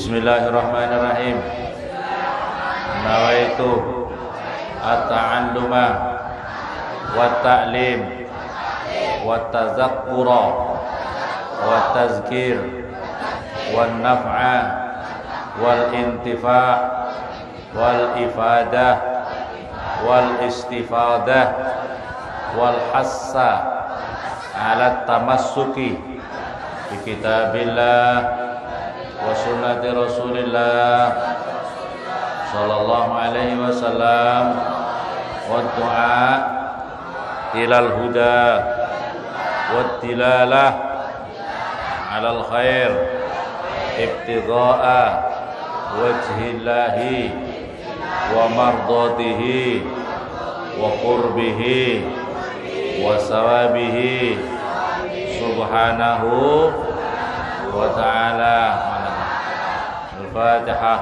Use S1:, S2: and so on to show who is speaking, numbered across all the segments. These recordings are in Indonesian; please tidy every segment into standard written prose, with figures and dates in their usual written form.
S1: Bismillahirrahmanirrahim. Nawaitu at-ta'alluma wa ta'lim wa tazakkura wa tazkir wa naf'a wal intifa' wal ifadah wal istifadah wal hassa ala tamassuki bi kitabillah wa sunnati Rasulillah sallallahu alaihi wasallam wa du'a ilal huda wa tilalah alal khair ibtigha'a wajhillahi wa mardatihi wa qurbihi wa sawabihi subhanahu wa ta'ala. Al-Fatihah.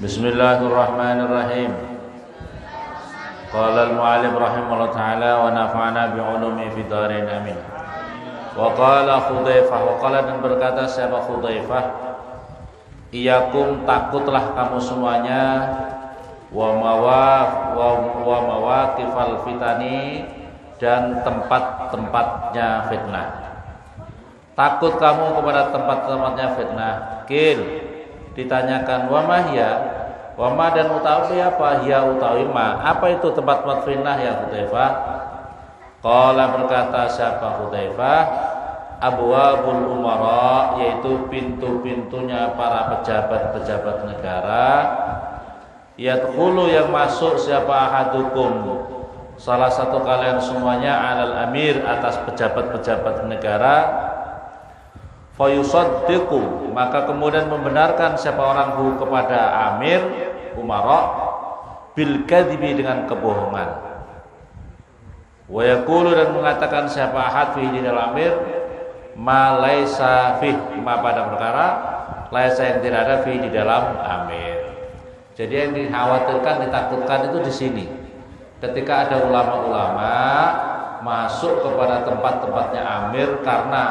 S1: Bismillahirrahmanirrahim. Qala al-mu'allif rahimahullah ta'ala wa nafa'ana bi'ulumi fid dharain amin. Wa qala Khudzaifah, wa qala dan berkata siapa Khudzaifah, iyakum takutlah kamu semuanya wa mawaqifal fitani dan tempat-tempatnya fitnah. Takut kamu kepada tempat-tempatnya fitnah. Kil ditanyakan wa mahya, wa ma dan utawi apa, ya utawi ma, apa itu tempat-tempat fitnah ya Khudzaifah? Qala berkata siapa Khudzaifah, abwabul umara, yaitu pintu-pintunya para pejabat-pejabat negara. Yadkhulu yang masuk siapa ahadukum, salah satu kalian semuanya, alal amir atas pejabat-pejabat negara. Fayusaddiqu, maka kemudian membenarkan siapa orang kepada amir umara bil kadhibi dengan kebohongan. Wa yaqulu dan mengatakan siapa ahad fi di dalam amir ma laisa fi, ma pada perkara laisa yang tidak ada fi di dalam amir. Jadi yang dikhawatirkan, ditakutkan itu di sini. Ketika ada ulama-ulama masuk kepada tempat-tempatnya amir karena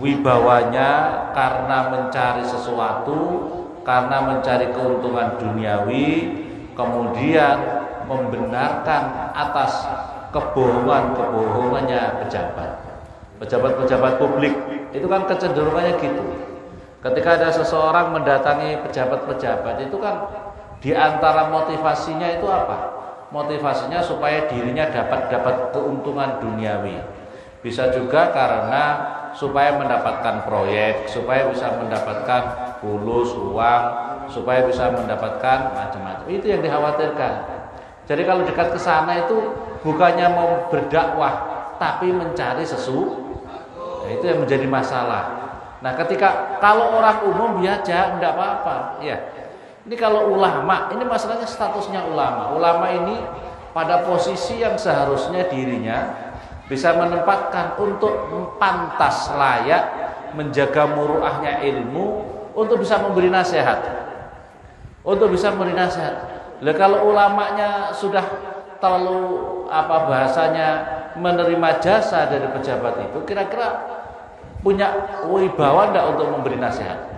S1: wibawanya, karena mencari sesuatu, karena mencari keuntungan duniawi, kemudian membenarkan atas kebohongan-kebohongannya pejabat-pejabat publik. Itu kan kecenderungannya gitu. Ketika ada seseorang mendatangi pejabat-pejabat, itu kan di antara motivasinya itu apa? Motivasinya supaya dirinya dapat keuntungan duniawi. Bisa juga karena supaya mendapatkan proyek, supaya bisa mendapatkan fulus uang, supaya bisa mendapatkan macam-macam. Itu yang dikhawatirkan. Jadi kalau dekat ke sana itu bukannya mau berdakwah, tapi mencari sesuatu. Nah, itu yang menjadi masalah. Nah, kalau orang umum biasa enggak apa-apa, ya. Ini kalau ulama, ini masalahnya statusnya ulama. Ulama ini pada posisi yang seharusnya dirinya bisa menempatkan untuk pantas layak menjaga muruahnya ilmu, untuk bisa memberi nasihat. Untuk bisa memberi nasihat. Lah kalau ulamanya sudah terlalu bahasanya menerima jasa dari pejabat itu, kira-kira punya wibawa enggak untuk memberi nasihat?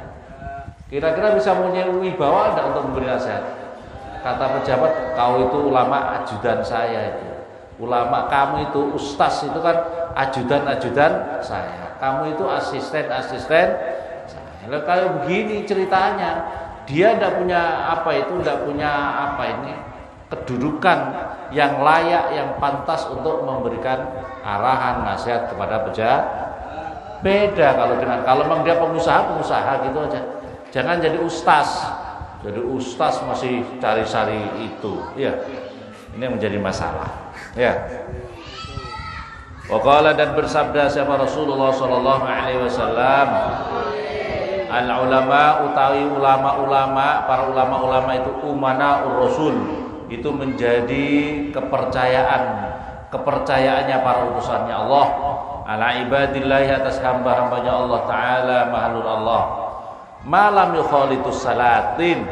S1: Kira-kira bisa punya wibawa enggak untuk memberi nasihat? Kata pejabat, kau itu ulama, ajudan saya itu. Ulama, kamu itu ustaz, itu kan ajudan saya. Kamu itu asisten saya. Lah kalau begini ceritanya, dia enggak punya kedudukan yang layak, yang pantas untuk memberikan arahan, nasihat kepada pejabat. Beda kalau memang dia pengusaha gitu aja. Jangan jadi ustaz. Jadi ustaz masih cari-cari itu. Ya. Ini menjadi masalah. Ya. Wa qala dan bersabda siapa Rasulullah sallallahu alaihi wasallam, al ulama utawi ulama-ulama, para ulama-ulama itu umanaur rasul, itu menjadi kepercayaannya para utusannya Allah ala ibadillahi, atas hamba-hambanya Allah taala, makhluk Allah. Malam yukhalitus salatin,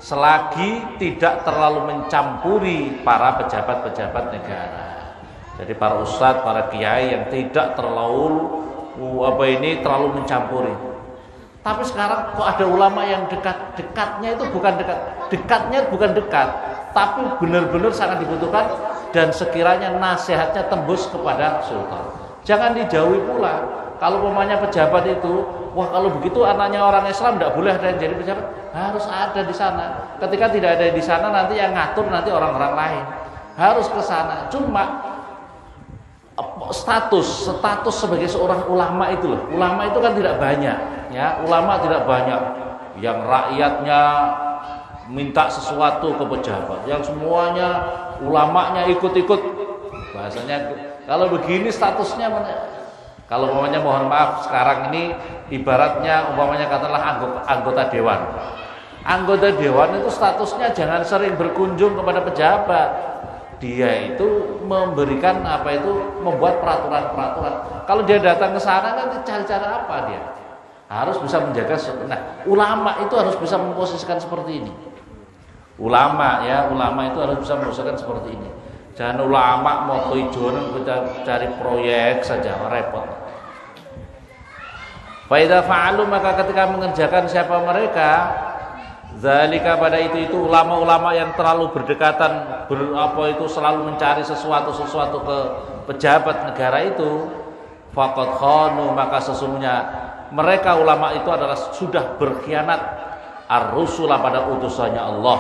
S1: selagi tidak terlalu mencampuri para pejabat-pejabat negara. Jadi para ustadz, para kiai yang tidak terlalu terlalu mencampuri. Tapi sekarang kok ada ulama yang dekatnya itu bukan dekatnya bukan dekat, tapi benar-benar sangat dibutuhkan dan sekiranya nasihatnya tembus kepada sultan. Jangan dijauhi pula. Kalau pemanya pejabat itu, wah kalau begitu anaknya orang Islam tidak boleh ada yang jadi pejabat, harus ada di sana. Ketika tidak ada di sana nanti yang ngatur nanti orang-orang lain. Harus ke sana. Cuma status sebagai seorang ulama itu loh. Ulama itu kan tidak banyak, ya. Ulama tidak banyak yang rakyatnya minta sesuatu ke pejabat, yang semuanya ulamanya ikut-ikut. Bahasanya kalau begini statusnya kalau umpamanya mohon maaf sekarang ini ibaratnya umpamanya katakanlah anggota dewan. Anggota dewan itu statusnya jangan sering berkunjung kepada pejabat. Dia itu memberikan membuat peraturan-peraturan. Kalau dia datang ke sana nanti cari cara apa dia? Harus bisa menjaga. Nah, ulama itu harus bisa memposisikan seperti ini. Ulama itu harus bisa memposisikan seperti ini. Jangan ulama mau tujuan kita cari proyek saja, repot. Fa idza fa'alu, maka ketika mengerjakan siapa mereka, zalika pada itu ulama-ulama yang terlalu berdekatan selalu mencari sesuatu ke pejabat negara itu, faqad khanu, maka sesungguhnya mereka ulama itu adalah sudah berkhianat ar-rusula pada utusannya Allah.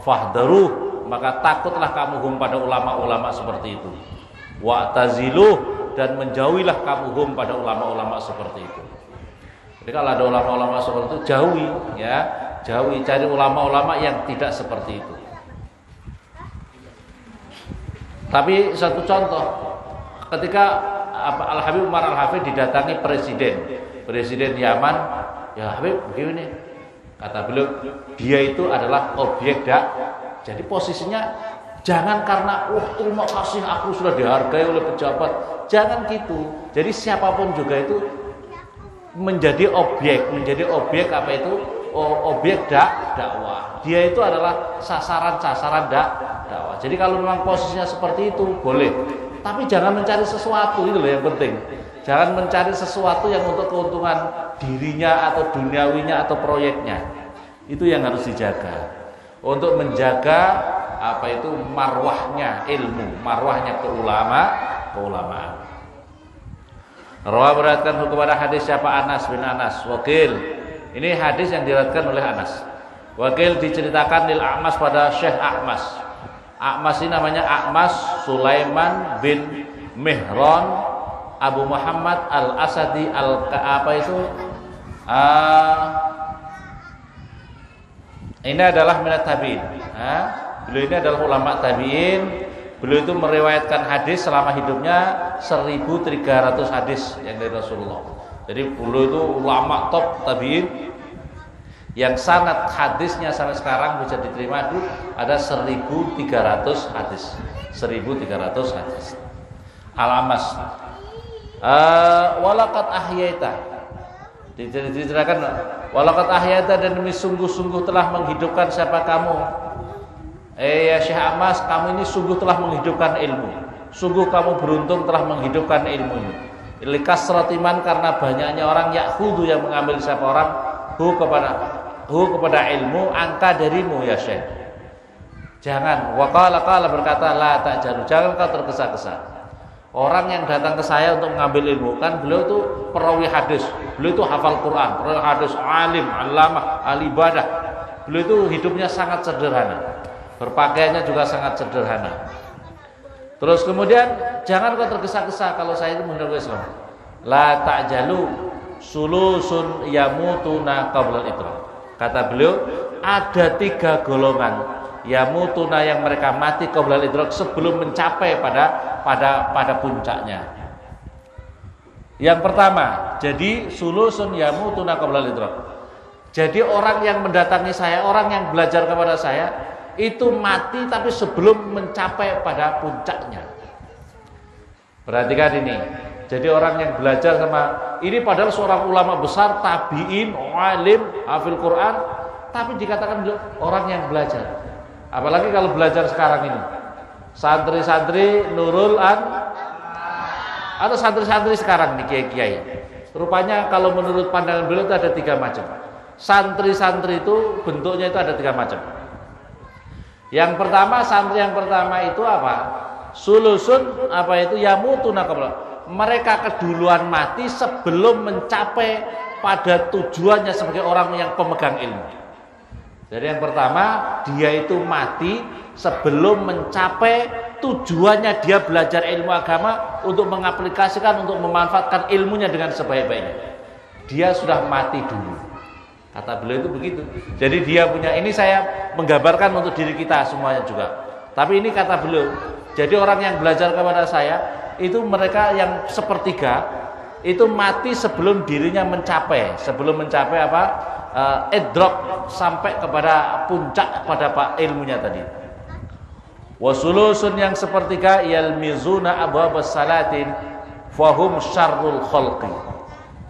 S1: Fahdaru, maka takutlah kamu pada ulama-ulama seperti itu. Wa'taziluh, dan menjauhilah kamu pada ulama-ulama seperti itu. Jadi kalau ada ulama-ulama seperti itu jauhi, cari ulama-ulama yang tidak seperti itu. Tapi satu contoh, ketika Al-Habib Umar Al-Hafidh didatangi presiden Yaman, ya Habib begini, kata beliau, dia itu adalah objek jadi posisinya jangan karena terima kasih aku sudah dihargai oleh pejabat, jangan gitu. Jadi siapapun juga itu menjadi objek objek dakwah. Dia itu adalah sasaran dakwah. Jadi kalau memang posisinya seperti itu boleh, tapi jangan mencari sesuatu, itu loh yang penting. Jangan mencari sesuatu yang untuk keuntungan dirinya atau duniawinya atau proyeknya. Itu yang harus dijaga. Untuk menjaga marwahnya ilmu, marwahnya keulamaan. Rawa beratkan kepada hadis siapa? Anas bin Anas. Wakil. Ini hadis yang diriwayatkan oleh Anas. Wakil diceritakan lil A'mas pada Syekh A'mas. A'mas ini namanya A'mas Sulaiman bin Mihran Abu Muhammad Al-Asadi ini adalah minat tabi'in. Beliau ini adalah ulama tabi'in. Beliau itu meriwayatkan hadis selama hidupnya 1.300 hadis yang dari Rasulullah. Jadi beliau itu ulama top tabi'in yang sangat hadisnya sampai sekarang bisa diterima itu ada 1.300 hadis. 1.300 hadis. Al-Amas. Walaqad ahyaita. Diceritakan walaqad ahyaita, dan demi sungguh-sungguh telah menghidupkan siapa kamu? Ya Syekh Amas, kamu ini sungguh telah menghidupkan ilmu. Sungguh kamu beruntung telah menghidupkan ilmu ini. Likasratiman, karena banyaknya orang ya'khudhu yang mengambil siapa orang kepada ilmu angka darimu ya Syekh. Jangan waqala berkata la ta'jalu, jangan kau tergesa-gesa. Orang yang datang ke saya untuk mengambil ilmu, kan beliau itu perawi hadis, beliau itu hafal Quran, perawi hadis, alim, allamah, alibadah. Beliau itu hidupnya sangat sederhana, berpakaiannya juga sangat sederhana. Terus kemudian jangan kau tergesa-gesa kalau saya itu menghidupkan Islam. La ta'jalu sulusun yamutuna qabla al-idrak. Kata beliau, ada 3 golongan yamutuna yang mereka mati qabla al-idrak, sebelum mencapai pada puncaknya. Yang pertama, jadi sulusun yamutuna qabla al-idrak. Jadi orang yang mendatangi saya, orang yang belajar kepada saya itu mati tapi sebelum mencapai pada puncaknya. Perhatikan ini. Jadi orang yang belajar sama ini padahal seorang ulama besar, tabi'in, alim, hafil Quran, tapi dikatakan orang yang belajar. Apalagi kalau belajar sekarang ini, santri-santri Nurul atau santri-santri sekarang nih kiai-kiai. Rupanya kalau menurut pandangan beliau itu ada 3 macam. Santri-santri itu bentuknya itu ada 3 macam. Yang pertama, santri yang pertama itu apa? Sulusun apa itu yamutuna qabla. Mereka keduluan mati sebelum mencapai pada tujuannya sebagai orang yang pemegang ilmu. Jadi yang pertama, dia itu mati sebelum mencapai tujuannya dia belajar ilmu agama untuk mengaplikasikan, untuk memanfaatkan ilmunya dengan sebaik-baiknya. Dia sudah mati dulu. Kata beliau itu begitu. Jadi dia punya, ini saya menggambarkan untuk diri kita semuanya juga. Tapi ini kata beliau. Jadi orang yang belajar kepada saya itu mereka yang sepertiga itu mati sebelum dirinya mencapai, sebelum mencapai apa? Idrak, sampai kepada puncak pada ilmunya tadi. Wasulusun yang sepertiga yalmizuna abwabas salatin fahum syarrul khalqi.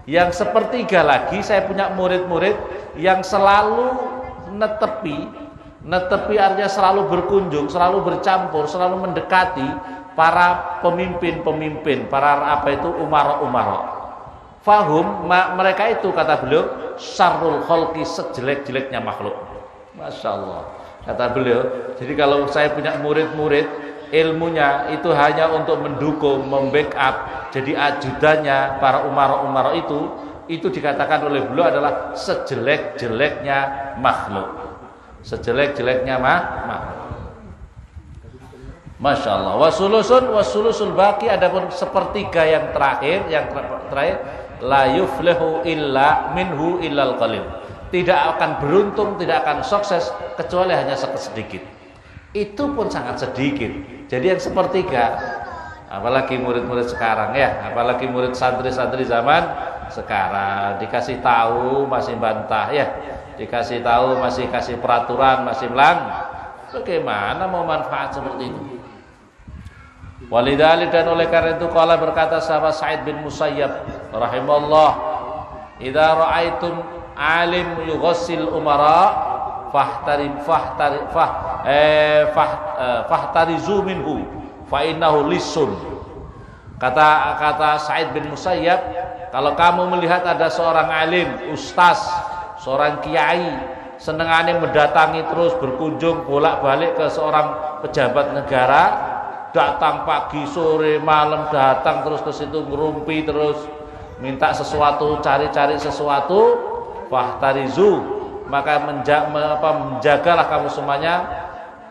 S1: Yang sepertiga lagi saya punya murid-murid yang selalu netepi artinya selalu berkunjung, selalu bercampur, selalu mendekati para pemimpin-pemimpin, para apa itu umara-umara. Fahum mereka itu kata beliau syarrul khalqi, sejelek-jeleknya makhluk. Masya Allah. Kata beliau, jadi kalau saya punya murid-murid, ilmunya itu hanya untuk mendukung, membackup, jadi ajudannya para umara-umara itu dikatakan oleh beliau adalah sejelek-jeleknya makhluk. Sejelek-jeleknya makhluk. Masya Allah. Wasulusul baki, adapun sepertiga yang terakhir, la yuflihu illa minhu illal qalil. Tidak akan beruntung, tidak akan sukses kecuali hanya sedikit. Itu pun sangat sedikit. Jadi yang sepertiga, apalagi murid-murid sekarang ya, apalagi murid santri-santri zaman sekarang, dikasih tahu masih bantah ya, dikasih tahu masih kasih peraturan, masih melang. Bagaimana mau manfaat seperti itu? Walidali, dan oleh karena itu qala berkata sahabat Sa'id bin Musayyab rahimallah, idza ra'aitum alim yughassil umara fahtarizu minhu fa innahu lisun. Kata Sa'id bin Musayyab, kalau kamu melihat ada seorang alim, ustaz, seorang kiai senengane mendatangi terus berkunjung bolak-balik ke seorang pejabat negara, datang pagi sore malam, datang terus ke situ ngerumpi terus minta sesuatu, cari-cari sesuatu, fahtarizu, maka menjagalah kamu semuanya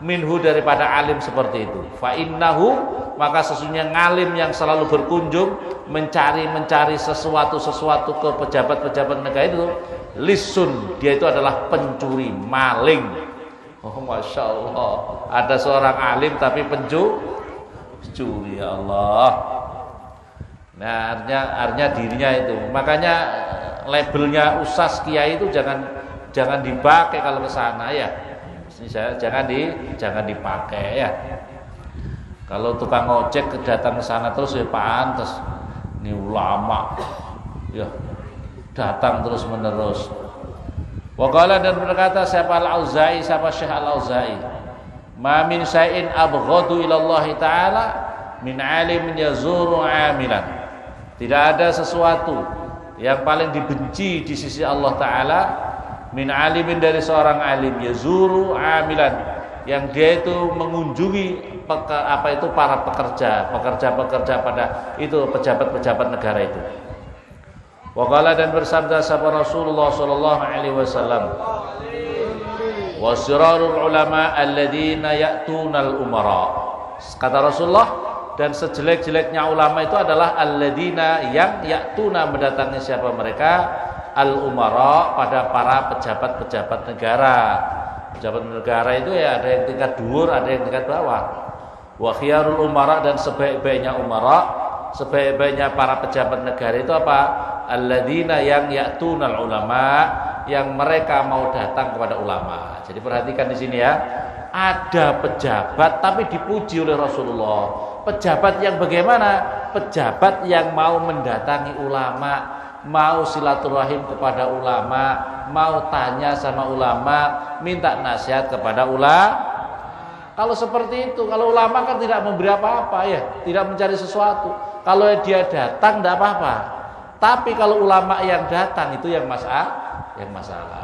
S1: minhu, daripada alim seperti itu. Fa innahu, maka sesungguhnya ngalim yang selalu berkunjung mencari sesuatu ke pejabat-pejabat negara itu, lisun, dia itu adalah pencuri, maling. Oh Masya Allah, ada seorang alim tapi pencuri, ya Allah. Nah artinya dirinya itu, makanya labelnya ustaz kiai itu jangan dipakai kalau ke sana ya. Jangan dipakai ya. Kalau tukang ojek datang ke sana terus ya pantes. Ini ulama ya, datang terus menerus. Waqala, dan berkata siapa Al-Auza'i, siapa Syekh Al-Auza'i, ma min syai'in abghadu ila Allah taala min alimin yazuru amilan. Tidak ada sesuatu yang paling dibenci di sisi Allah taala min alimin, dari seorang alim, yazuru amilan, yang dia itu mengunjungi para pekerja pada itu pejabat-pejabat negara itu. Waqala, dan bersabda sahabat Rasulullah sallallahu alaihi wasallam, wasirarul ulama alladzina ya'tunal umara. Kata Rasulullah, dan sejelek-jeleknya ulama itu adalah alladzina, yang ya'tuna, mendatangi siapa mereka, al-umara, pada para pejabat-pejabat negara. Pejabat negara itu ya ada yang tingkat dhuwur, ada yang tingkat bawah. Wa khiyarul umara, dan sebaik-baiknya umara, sebaik-baiknya para pejabat negara itu apa? Alladzina, yang ya'tunal ulama, yang mereka mau datang kepada ulama. Jadi perhatikan di sini ya. Ada pejabat tapi dipuji oleh Rasulullah. Pejabat yang bagaimana? Pejabat yang mau mendatangi ulama, mau silaturahim kepada ulama, mau tanya sama ulama, minta nasihat kepada ulama. Kalau seperti itu, kalau ulama kan tidak memberi apa-apa ya, tidak mencari sesuatu. Kalau dia datang tidak apa-apa. Tapi kalau ulama yang datang itu yang masalah.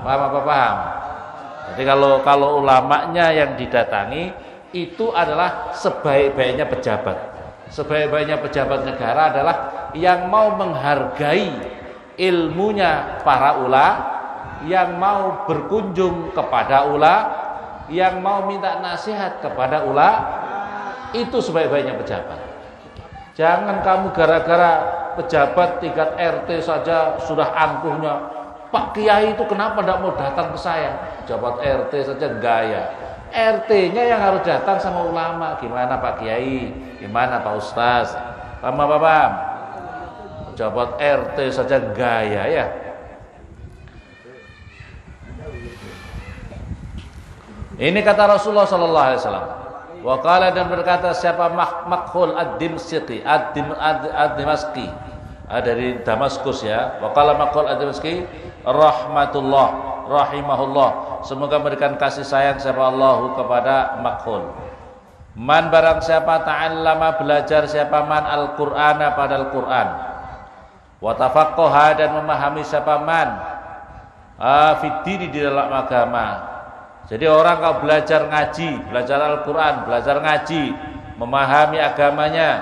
S1: Paham apa paham? Jadi kalau ulamanya yang didatangi itu adalah sebaik-baiknya pejabat. Sebaik-baiknya pejabat negara adalah yang mau menghargai ilmunya para ulama, yang mau berkunjung kepada ulama, yang mau minta nasihat kepada ulama. Itu sebaik-baiknya pejabat. Jangan kamu gara-gara pejabat tingkat RT saja sudah angkuhnya, Pak Kiai itu kenapa tidak mau datang ke saya? Pejabat RT saja gaya. RT-nya yang harus datang sama ulama. Gimana Pak Kiai? Gimana Pak Ustaz? Paham? Pejabat RT saja gaya ya. Ini kata Rasulullah sallallahu alaihi wasallam. Wa qala, dan berkata siapa Makhul ad-Dimsyqi ad-Dimashqi dari Damaskus ya. Wa qala Makhul ad-Dimashqi rahimahullah, semoga memberikan kasih sayang siapa Allah kepada Makhul. Man barang siapa ta'allama, belajar siapa man al-Qur'ana pada Al-Qur'an, wa tafaqqaha, dan memahami siapa man fiddini, di dalam agama. Jadi orang kalau belajar ngaji, belajar Al-Quran, belajar ngaji, memahami agamanya,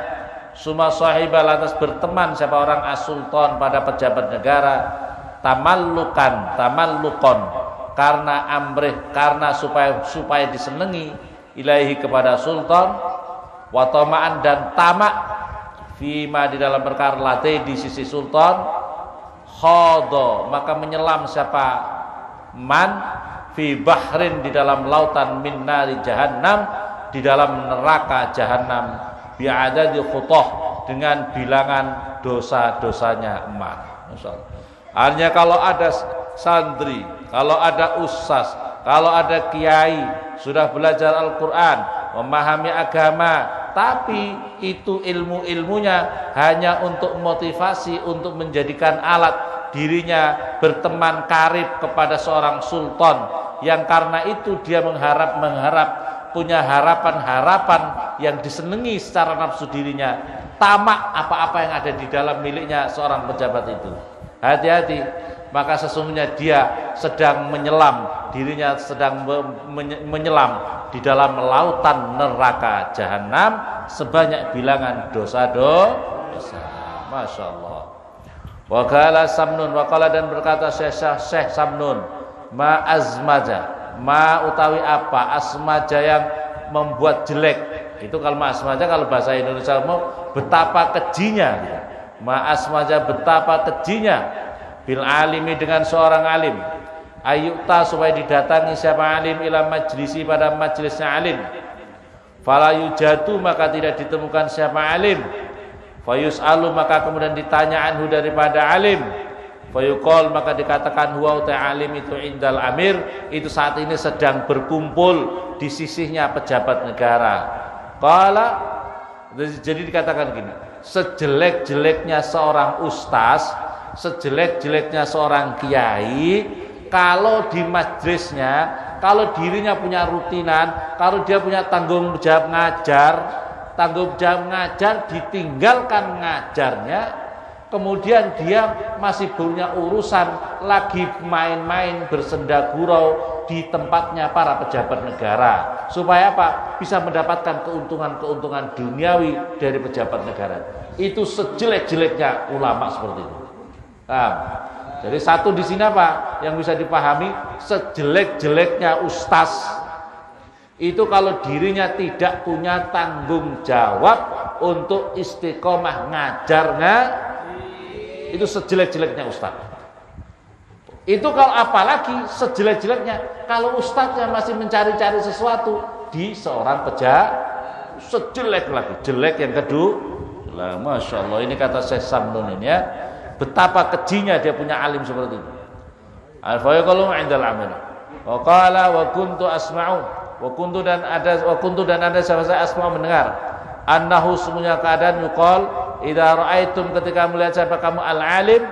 S1: summa sahiba, lantas berteman siapa orang as-sultan pada pejabat negara, tamallukon, karena amrih, karena supaya disenangi, ilahi kepada sultan, wa tama'an, dan tamak, fima, di dalam perkara latih di sisi sultan, khadha, maka menyelam siapa man fi bahrin, di dalam lautan, min nari jahannam, di dalam neraka jahannam, bi'adadi khutah, dengan bilangan dosa-dosanya emas. Artinya kalau ada santri, kalau ada ustaz, kalau ada kiai sudah belajar Al-Quran, memahami agama, tapi itu ilmunya hanya untuk motivasi, untuk menjadikan alat dirinya berteman karib kepada seorang sultan, yang karena itu dia mengharap punya harapan yang disenangi secara nafsu dirinya, tamak apa-apa yang ada di dalam miliknya seorang pejabat itu. Hati-hati, maka sesungguhnya dia sedang menyelam, dirinya sedang menyelam di dalam lautan neraka jahanam sebanyak bilangan dosa-dosa. Masya Allah. Wa qala Samnun, wa qala, dan berkata Syekh Samnun, ma azmaja, ma utawi apa, asmaja yang membuat jelek. Itu kalau ma asmaja, kalau bahasa Indonesia mau betapa kejinya. Ma asmaja, betapa kejinya, bil alimi, dengan seorang alim, ayyuta, supaya didatangi siapa alim, ila majlisi, pada majlisnya alim, fala yujatu, maka tidak ditemukan siapa alim, fayus'alu, maka kemudian ditanya anhu, daripada alim, fayuqal, maka dikatakan huwa ta'alim itu indal amir, itu saat ini sedang berkumpul di sisinya pejabat negara. Qala, jadi dikatakan gini, sejelek-jeleknya seorang ustaz, sejelek-jeleknya seorang kiai, kalau di majlisnya, kalau dirinya punya rutinan, kalau dia punya tanggung jawab ngajar, ditinggalkan ngajarnya, kemudian dia masih punya urusan lagi main-main bersenda gurau di tempatnya para pejabat negara, supaya apa? Bisa mendapatkan keuntungan duniawi dari pejabat negara. Itu sejelek-jeleknya ulama seperti itu. Nah, jadi satu di sini apa yang bisa dipahami? Sejelek-jeleknya ustaz itu kalau dirinya tidak punya tanggung jawab untuk istiqomah ngajarnya, itu sejelek-jeleknya ustaz. Itu kalau apalagi sejelek-jeleknya kalau ustaznya masih mencari-cari sesuatu di seorang pejabat, sejelek lagi, jelek yang kedua. Masya Allah, ini kata Syekh Samnun ini ya, betapa kejinya dia punya alim seperti itu. Al-fayaqalu 'indal amal. Wa qala wa kuntu asma'u, wa kuntu dan ada saya asma'u, mendengar, annahu, semuanya keadaan, yuqal idza ra'aitum, ketika melihat siapa kamu al-alim,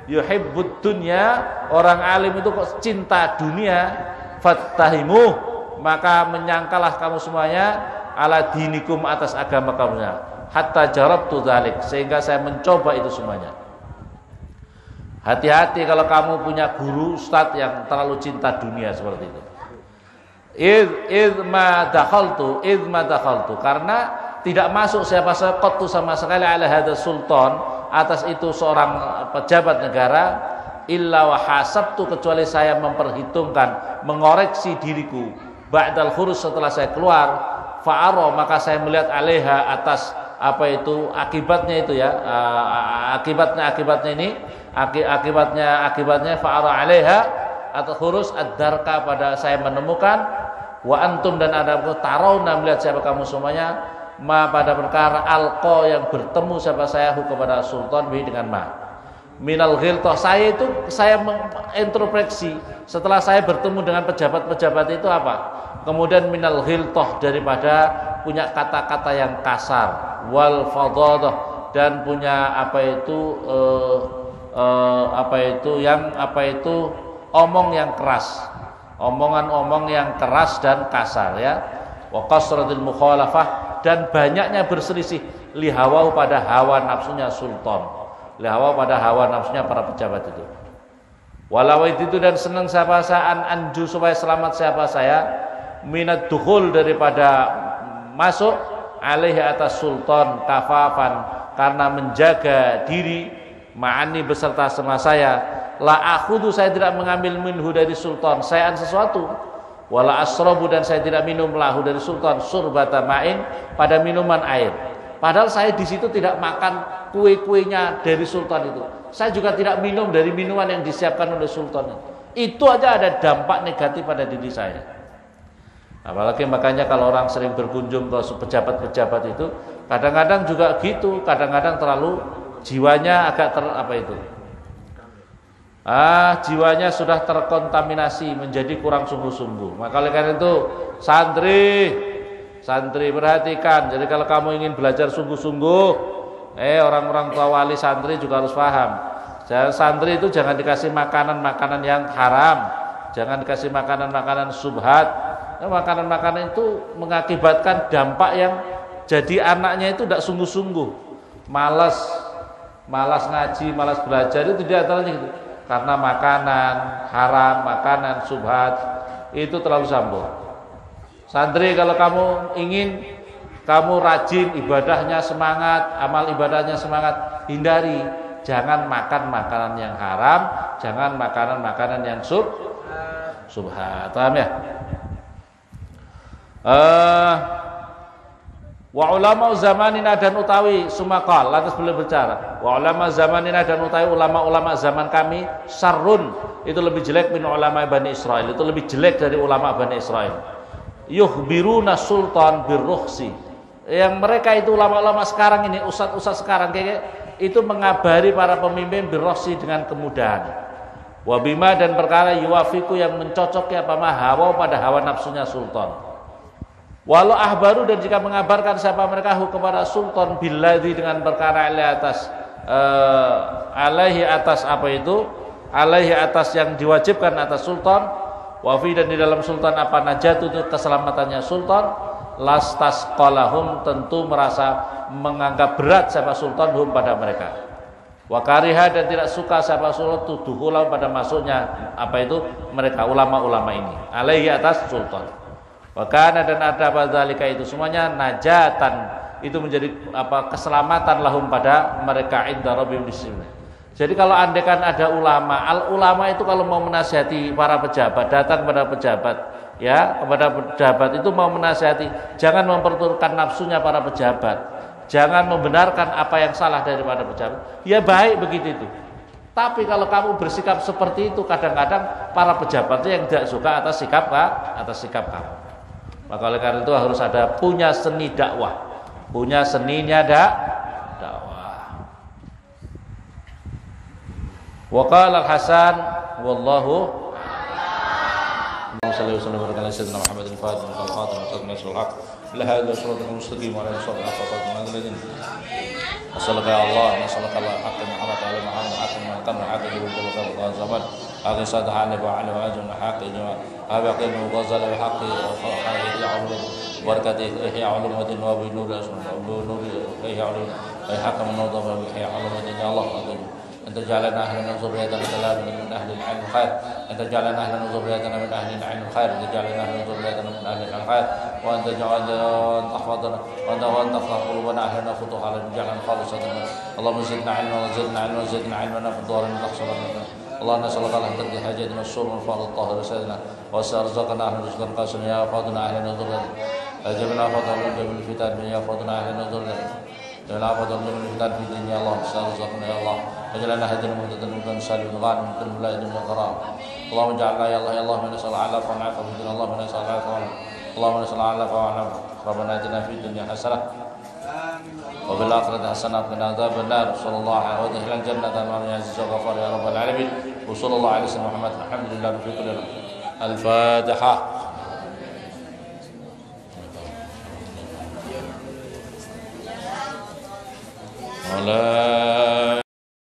S1: yuhibbud dunya, orang alim itu kok cinta dunia, fattahimu, maka menyangkalah kamu semuanya ala dinikum, atas agama kamunya, hatta jarabtu dzalik, sehingga saya mencoba itu semuanya. Hati-hati kalau kamu punya guru ustadz yang terlalu cinta dunia seperti itu. Idma dakhaltu, karena tidak masuk siapa qattu sama sekali ala hadza sultan, atas itu seorang pejabat negara, illa wa hasabtu, kecuali saya memperhitungkan, mengoreksi diriku, ba'dal khurus, setelah saya keluar, fa'ara, maka saya melihat alaiha, atas apa itu akibatnya itu ya, akibatnya fa'ara alaiha, atau khurus ad-darka, pada saya menemukan, wa antum, dan ada tarawna, melihat siapa kamu semuanya, ma, pada perkara alqa, yang bertemu siapa saya kepada sultan bi, dengan ma, minal ghiltah, saya mengintrospeksi setelah saya bertemu dengan pejabat-pejabat itu apa, kemudian minal ghiltah, daripada punya kata-kata yang kasar, wal fadhadah, dan punya omong yang keras, omongan-omong yang keras dan kasar ya, wa qasratil mukhalafah, dan banyaknya berselisih lihawahu, pada hawa nafsunya sultan, lihawa, pada hawa nafsunya para pejabat itu. Walau itu, dan senang siapa saya anju, supaya selamat siapa saya, minat dukhul, daripada masuk, alaihi, atas sultan, kafafan, karena menjaga diri, ma'ani, beserta sama saya, la akhudu, saya tidak mengambil minhu, dari sultan, sayan, sesuatu, wala asrobu, dan saya tidak minum lahu, dari sultan, surbata ma'in, pada minuman air. Padahal saya di situ tidak makan kue-kuenya dari sultan itu, saya juga tidak minum dari minuman yang disiapkan oleh sultan itu aja ada dampak negatif pada diri saya. Apalagi makanya kalau orang sering berkunjung ke pejabat-pejabat itu, kadang-kadang juga gitu, kadang-kadang terlalu jiwanya agak jiwanya sudah terkontaminasi, menjadi kurang sungguh-sungguh. Maka oleh karena itu santri perhatikan. Jadi kalau kamu ingin belajar sungguh-sungguh, orang-orang tua wali santri juga harus paham. Santri itu jangan dikasih makanan-makanan yang haram, jangan dikasih makanan-makanan subhat. Makanan-makanan itu mengakibatkan dampak yang jadi anaknya itu tidak sungguh-sungguh, malas ngaji, malas belajar, itu di antaranya gitu. Karena makanan haram, makanan subhat itu terlalu campur. Santri, kalau kamu ingin kamu rajin, ibadahnya semangat, amal ibadahnya semangat, hindari, jangan makan makanan yang haram, jangan makanan yang subhat. Paham ya? Wa ulama zamanina, dan utawi sumakal, lantas beliau berbicara, wa ulama zamanina, dan utawi ulama-ulama zaman kami, syarrun, itu lebih jelek min ulama Bani Israel, itu lebih jelek dari ulama Bani Israel. Yukhbiruna sultan birrukhsi, yang mereka itu ulama-ulama sekarang ini, ustaz-ustaz sekarang kayak itu mengabari para pemimpin birrukhsi, dengan kemudahan. Wa bima, dan perkara yuwafiku, yang mencocoki apa hawa, pada hawa nafsunya sultan. Walau ahbaru, dan jika mengabarkan siapa mereka kepada sultan, billadzi, dengan perkara alaihi atas yang diwajibkan atas sultan, wafi, dan di dalam sultan apa najatu, itu keselamatannya sultan, lastas qalahum, tentu merasa menganggap berat siapa sultan hum, pada mereka. Wakariha, dan tidak suka siapa sultan tuduhulah, pada masuknya mereka ulama-ulama ini alaihi atas sultan. Wakana, dan ada badzalika, itu semuanya najatan, itu menjadi keselamatan lahum, pada mereka inda rabbihim di sini. Jadi kalau andaikan ada ulama itu kalau mau menasihati para pejabat, datang kepada pejabat, ya, kepada pejabat itu mau menasihati, jangan memperturutkan nafsunya para pejabat, jangan membenarkan apa yang salah daripada pejabat. Ya baik begitu itu. Tapi kalau kamu bersikap seperti itu, kadang-kadang para pejabatnya yang tidak suka atas sikap kamu. Maka oleh karena itu harus ada punya seni dakwah, punya seninya dakwah. Wa qala al-Hasan wallahu a'lam. Sallallahu alaihi wasallam. لا هذا صراط المستقيم ولا صراط الذين أسألك يا الله نسألك الله حق محمد على محمد حق من كان حق يقول الله زمان حق صدق على وعلى وعجم حق جماعة هذا قيم وغزل بحق يعلم بركة إحياء علوم الدين وبنور نور إحياء علوم أي حق من نوضب إحياء علوم الدين يا الله أنت جعلنا أهلا من ذريتنا من أهل العلم الخير أنت جعلنا أهلا من ذريتنا من أهل العلم الخير أنت جعلنا أهلا من ذريتنا من أهل العلم الخير وأنت أحفظنا وأنت افتح قلوبنا أهلنا فتوح على جعلنا خالصة اللهم زدنا علما وزدنا علما وزدنا علما في الدار من أحسن اللهم نسألك أن تقضي حاجتنا السر من فضل الطاهر سيدنا وسأرزقنا أهل رزقا قاسم يا فاضنا أهلنا ذريتنا أجبنا فضل جبل الفتن يا فاضنا أهلنا ذريتنا جعلنا فضل جبل الفتن في الدين يا الله سأرزقنا يا الله اجعلنا هدنا مهتدا مهتدا سالما غانما من كل بلاد من الغرام اللهم اجعلنا يا الله يا الله من نسأل على فنعف في الدنيا اللهم نسأل على فنعف اللهم نسأل على فنعف ربنا اتنا في الدنيا حسنة وفي الآخرة حسنة وقنا عذاب النار صلى الله عليه وسلم وادخلنا الجنة مع العزيز الغفار يا رب العالمين وصلى الله على سيدنا محمد الحمد لله في كل الفاتحة ولا